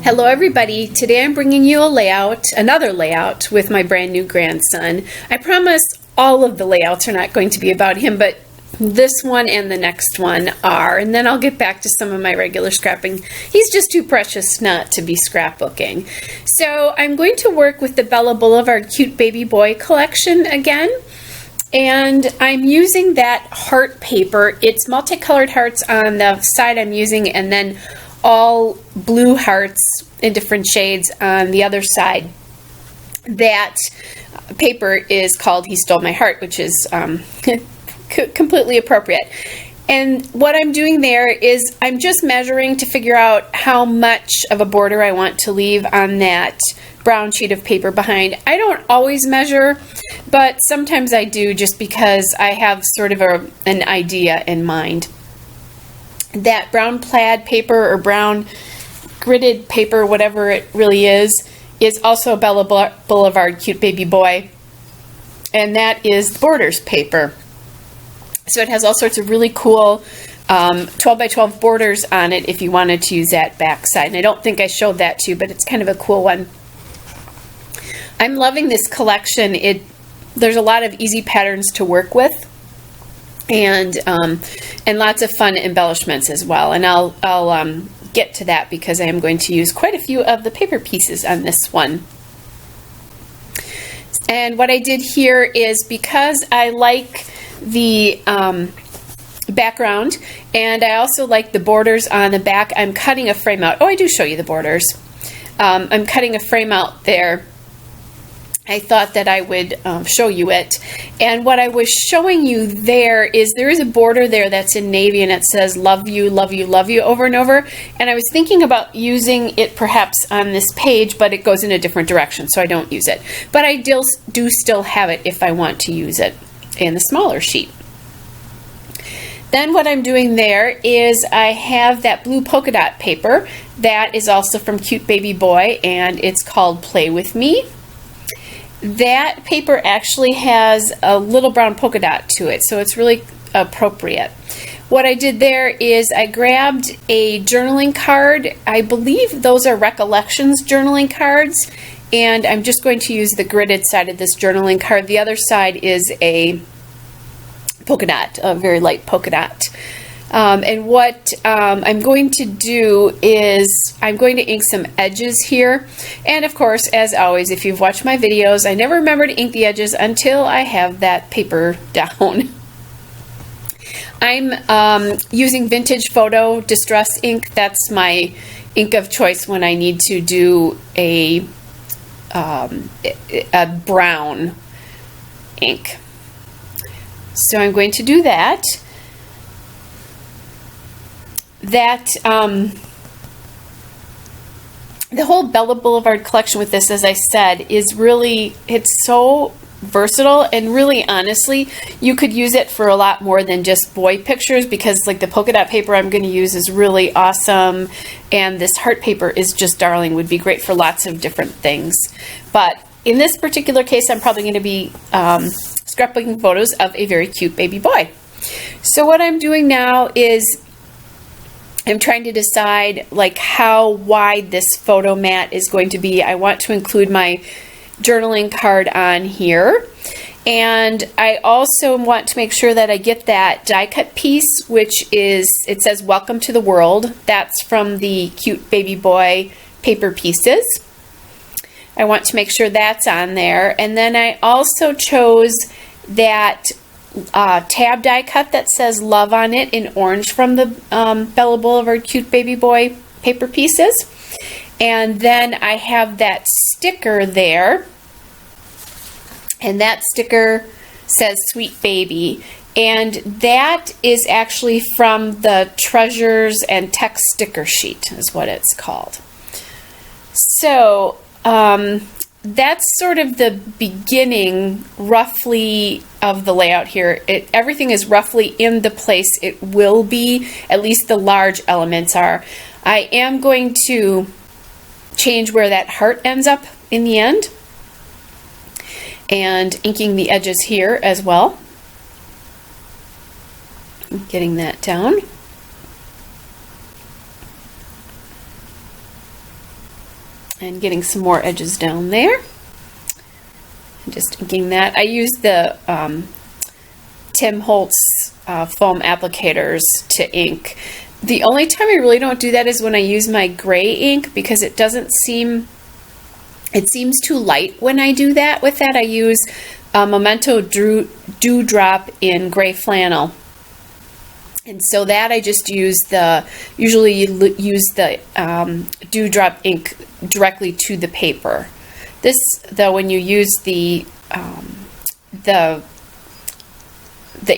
Hello everybody, today I'm bringing you another layout with my brand new grandson. I promise all of the layouts are not going to be about him, but this one and the next one are, and then I'll get back to some of my regular scrapping. He's just too precious not to be scrapbooking. So I'm going to work with the Bella Boulevard Cute Baby Boy collection again. And I'm using that heart paper. It's multicolored hearts on the side I'm using, and then all blue hearts in different shades on the other side. That paper is called He Stole My Heart, which is completely appropriate. And what I'm doing there is I'm just measuring to figure out how much of a border I want to leave on that brown sheet of paper behind. I don't always measure, but sometimes I do, just because I have sort of an idea in mind. That brown plaid paper or brown gridded paper, whatever it really is also Bella Boulevard Cute Baby Boy, and that is Borders paper. So it has all sorts of really cool 12 by 12 borders on it if you wanted to use that back side. And I don't think I showed that to you, but it's kind of a cool one. I'm loving this collection. There's a lot of easy patterns to work with, and lots of fun embellishments as well. And I'll get to that because I am going to use quite a few of the paper pieces on this one. And what I did here is, because I like the background and I also like the borders on the back, I'm cutting a frame out. Oh, I do show you the borders. I'm cutting a frame out there. I thought that I would show you it. And what I was showing you there is a border there that's in navy, and it says love you, love you, love you over and over. And I was thinking about using it perhaps on this page, but it goes in a different direction, so I don't use it. But I do still have it if I want to use it in the smaller sheet. Then what I'm doing there is I have that blue polka dot paper that is also from Cute Baby Boy, and it's called Play With Me. That paper actually has a little brown polka dot to it, so it's really appropriate. What I did there is I grabbed a journaling card. I believe those are Recollections journaling cards, and I'm just going to use the gridded side of this journaling card. The other side is a polka dot, a very light polka dot. And what I'm going to do is I'm going to ink some edges here. And of course, as always, if you've watched my videos, I never remember to ink the edges until I have that paper down. I'm using Vintage Photo Distress ink. That's my ink of choice when I need to do a brown ink. So I'm going to do that. The whole Bella Boulevard collection with this, as I said, is really, it's so versatile, and really honestly you could use it for a lot more than just boy pictures, because like the polka dot paper I'm going to use is really awesome, and this heart paper is just darling, would be great for lots of different things. But in this particular case, I'm probably going to be scrapbooking photos of a very cute baby boy. So what I'm doing now is I'm trying to decide like how wide this photo mat is going to be. I want to include my journaling card on here, and I also want to make sure that I get that die cut piece, which is, it says Welcome to the World. That's from the Cute Baby Boy paper pieces. I want to make sure that's on there. And then I also chose that tab die cut that says love on it in orange from the Bella Boulevard Cute Baby Boy paper pieces. And then I have that sticker there, and that sticker says Sweet Baby, and that is actually from the Treasures and Text sticker sheet is what it's called. So that's sort of the beginning, roughly, of the layout here. Everything is roughly in the place it will be, at least the large elements are. I am going to change where that heart ends up in the end, and inking the edges here as well. Getting that down. and getting some more edges down there. And just inking that. I use the Tim Holtz foam applicators to ink. The only time I really don't do that is when I use my gray ink, because it seems too light when I do that. With that, I use Memento Dewdrop in gray flannel. And so that I just use usually use the dewdrop ink directly to the paper. This, though, when you use the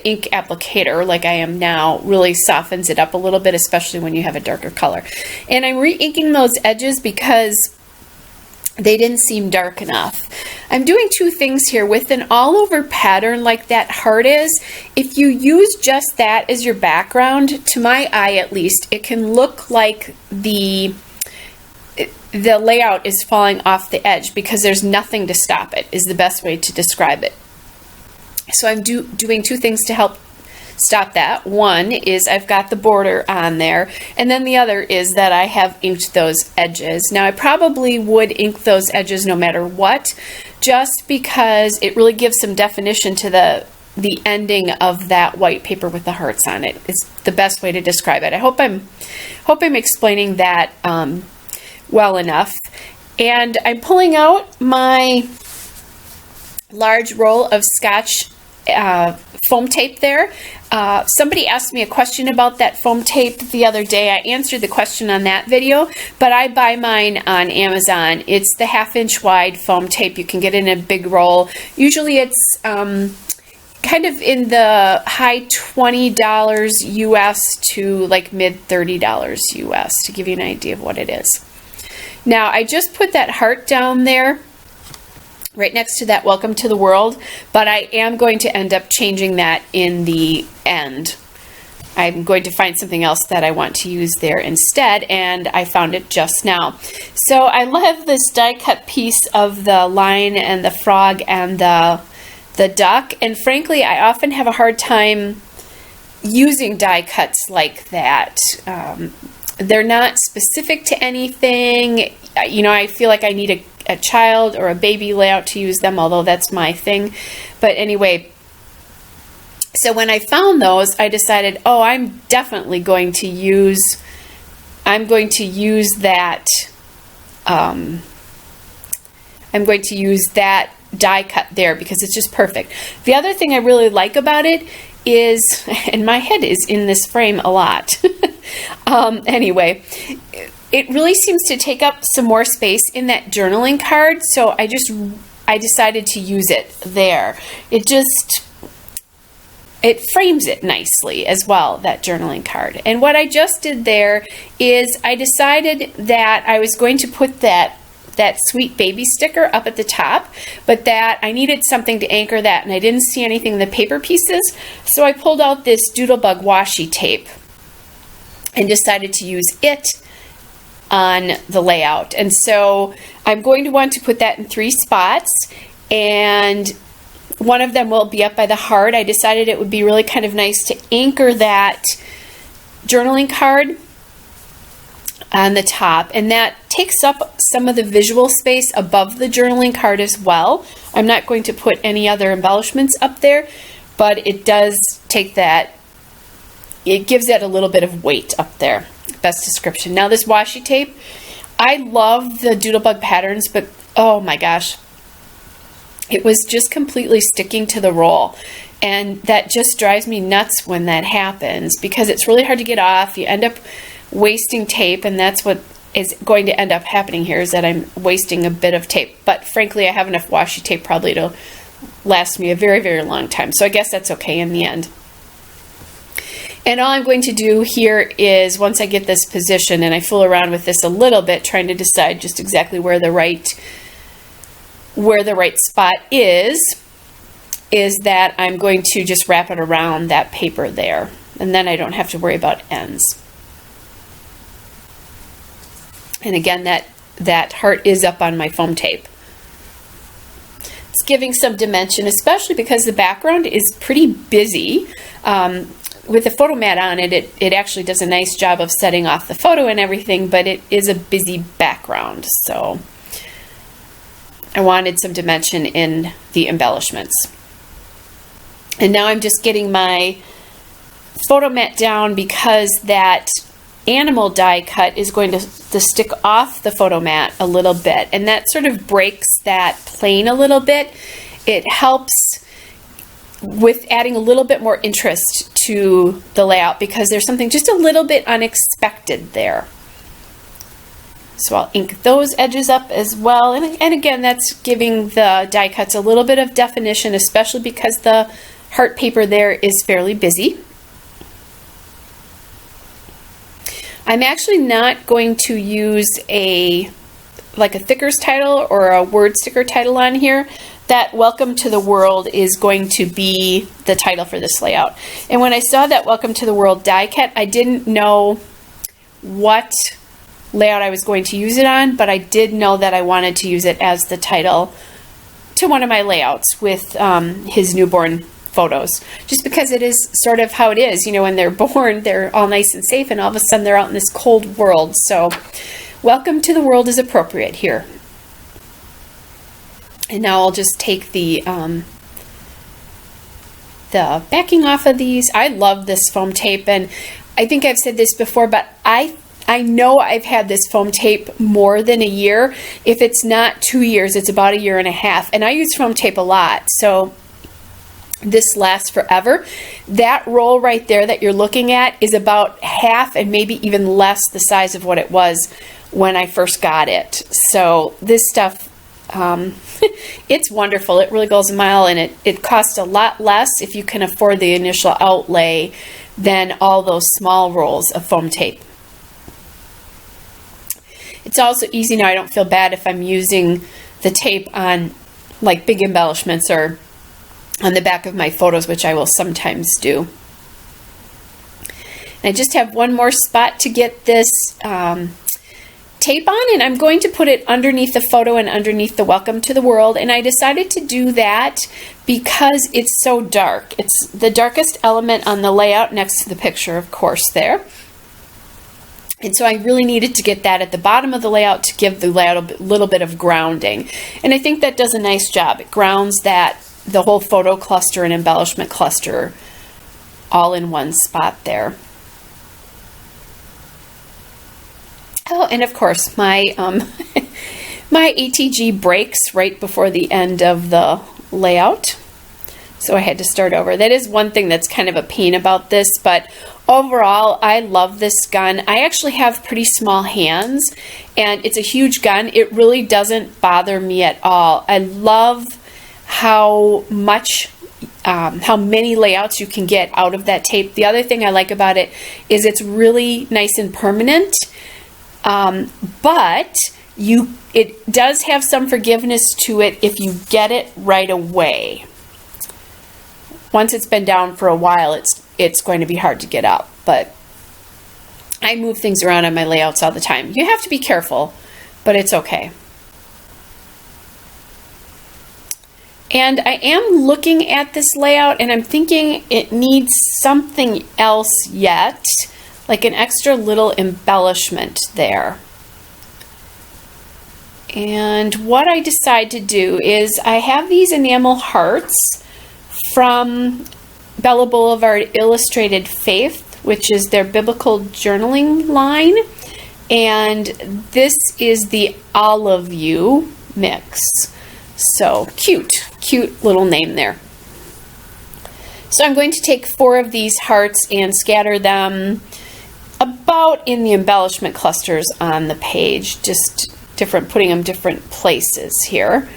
ink applicator like I am now, really softens it up a little bit, especially when you have a darker color. And I'm re-inking those edges because they didn't seem dark enough. I'm doing two things here. With an all-over pattern like that heart is, if you use just that as your background, to my eye at least, it can look like the layout is falling off the edge because there's nothing to stop it, is the best way to describe it. So I'm doing two things to help stop that. One is I've got the border on there, and then the other is that I have inked those edges. Now I probably would ink those edges no matter what, just because it really gives some definition to the ending of that white paper with the hearts on it. It's the best way to describe it. I hope I'm explaining that well enough. And I'm pulling out my large roll of Scotch foam tape there. Somebody asked me a question about that foam tape the other day. I answered the question on that video, but I buy mine on Amazon. It's the 1/2 inch wide foam tape. You can get it in a big roll. Usually it's kind of in the high $20 US to like mid $30 US, to give you an idea of what it is. Now I just put that heart down there right next to that welcome to the world, but I am going to end up changing that in the end. I'm going to find something else that I want to use there instead, and I found it just now. So I love this die cut piece of the lion and the frog and the duck, and frankly I often have a hard time using die cuts like that. They're not specific to anything. You know, I feel like I need a child or a baby layout to use them, although that's my thing. But anyway, so when I found those, I decided, oh, I'm definitely going to use that die cut there because it's just perfect. The other thing I really like about it is, and my head is in this frame a lot. Anyway, it really seems to take up some more space in that journaling card, so I decided to use it there. It frames it nicely as well, that journaling card. And what I just did there is I decided that I was going to put that sweet baby sticker up at the top, but that I needed something to anchor that, and I didn't see anything in the paper pieces, so I pulled out this Doodlebug washi tape and decided to use it on the layout. And so I'm going to want to put that in 3 spots, and one of them will be up by the heart. I decided it would be really kind of nice to anchor that journaling card on the top, and that takes up some of the visual space above the journaling card as well. I'm not going to put any other embellishments up there, but it does take that, it gives it a little bit of weight up there. Best description. Now this washi tape, I love the Doodlebug patterns, but oh my gosh, it was just completely sticking to the roll, and that just drives me nuts when that happens because it's really hard to get off. You end up wasting tape, and that's what is going to end up happening here, is that I'm wasting a bit of tape. But frankly, I have enough washi tape probably to last me a very, very long time, so I guess that's okay in the end. And all I'm going to do here is, once I get this position, and I fool around with this a little bit, trying to decide just exactly where the right spot is that I'm going to just wrap it around that paper there, and then I don't have to worry about ends. And again, that heart is up on my foam tape. It's giving some dimension, especially because the background is pretty busy. With the photo mat on it, it actually does a nice job of setting off the photo and everything, but it is a busy background. So I wanted some dimension in the embellishments. And now I'm just getting my photo mat down because that animal die cut is going to stick off the photo mat a little bit, and that sort of breaks that plane a little bit. It helps with adding a little bit more interest to the layout because there's something just a little bit unexpected there. So I'll ink those edges up as well, and again, that's giving the die cuts a little bit of definition, especially because the heart paper there is fairly busy. I'm actually not going to use like a Thickers title or a word sticker title on here. That Welcome to the World is going to be the title for this layout. And when I saw that Welcome to the World die cut, I didn't know what layout I was going to use it on, but I did know that I wanted to use it as the title to one of my layouts with his newborn photos, just because it is sort of how it is. You know, when they're born, they're all nice and safe, and all of a sudden they're out in this cold world. So Welcome to the World is appropriate here. And now I'll just take the backing off of these. I love this foam tape, and I think I've said this before, but I know I've had this foam tape more than a year. If it's not 2 years, it's about 1.5 years, and I use foam tape a lot, so this lasts forever. That roll right there that you're looking at is about half and maybe even less the size of what it was when I first got it. So this stuff, it's wonderful. It really goes a mile, and it costs a lot less if you can afford the initial outlay than all those small rolls of foam tape. It's also easy now. I don't feel bad if I'm using the tape on like big embellishments or on the back of my photos, which I will sometimes do. And I just have one more spot to get this tape on, and I'm going to put it underneath the photo and underneath the Welcome to the World. And I decided to do that because it's so dark. It's the darkest element on the layout next to the picture, of course, there. And so I really needed to get that at the bottom of the layout to give the layout a little bit of grounding. And I think that does a nice job. It grounds the whole photo cluster and embellishment cluster all in one spot there. Oh, and of course, my my ATG breaks right before the end of the layout, so I had to start over. That is one thing that's kind of a pain about this, but overall, I love this gun. I actually have pretty small hands, and it's a huge gun. It really doesn't bother me at all. I love how many layouts you can get out of that tape. The other thing I like about it is it's really nice and permanent. But it does have some forgiveness to it if you get it right away. Once it's been down for a while, it's going to be hard to get up. But I move things around on my layouts all the time. You have to be careful, but it's okay. And I am looking at this layout, and I'm thinking it needs something else yet, like an extra little embellishment there. And what I decide to do is I have these enamel hearts from Bella Boulevard Illustrated Faith, which is their biblical journaling line. And this is the Olive You mix. So cute little name there. So I'm going to take 4 of these hearts and scatter them about in the embellishment clusters on the page, just putting them different places here.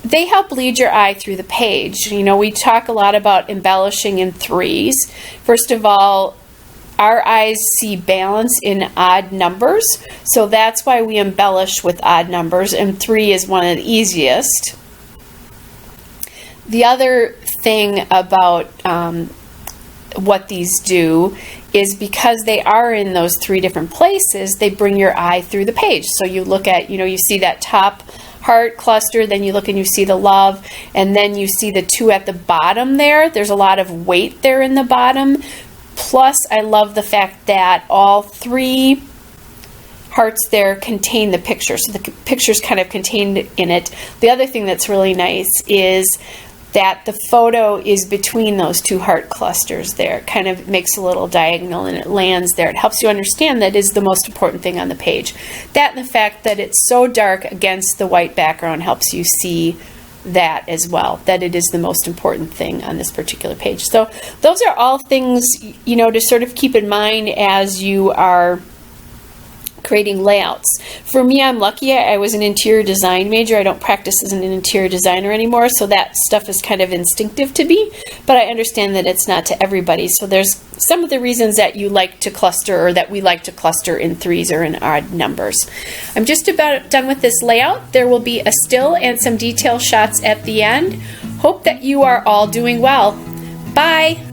They help lead your eye through the page. You know, we talk a lot about embellishing in 3s. First of all, our eyes see balance in odd numbers, so that's why we embellish with odd numbers, and 3 is one of the easiest. The other thing about what these do is because they are in those 3 different places, they bring your eye through the page. So you look at, you see that top heart cluster, then you look and you see the love, and then you see the 2 at the bottom there. There's a lot of weight there in the bottom. Plus, I love the fact that all 3 parts there contain the picture, so the picture's kind of contained in it. The other thing that's really nice is that the photo is between those two heart clusters there. It kind of makes a little diagonal and it lands there. It helps you understand that is the most important thing on the page. That and the fact that it's so dark against the white background helps you see that as well, that it is the most important thing on this particular page. So those are all things, you know, to sort of keep in mind as you are creating layouts. For me, I'm lucky. I was an interior design major. I don't practice as an interior designer anymore, so that stuff is kind of instinctive to me, but I understand that it's not to everybody. So there's some of the reasons that you like to cluster, or that we like to cluster in threes or in odd numbers. I'm just about done with this layout. There will be a still and some detail shots at the end. Hope that you are all doing well. Bye!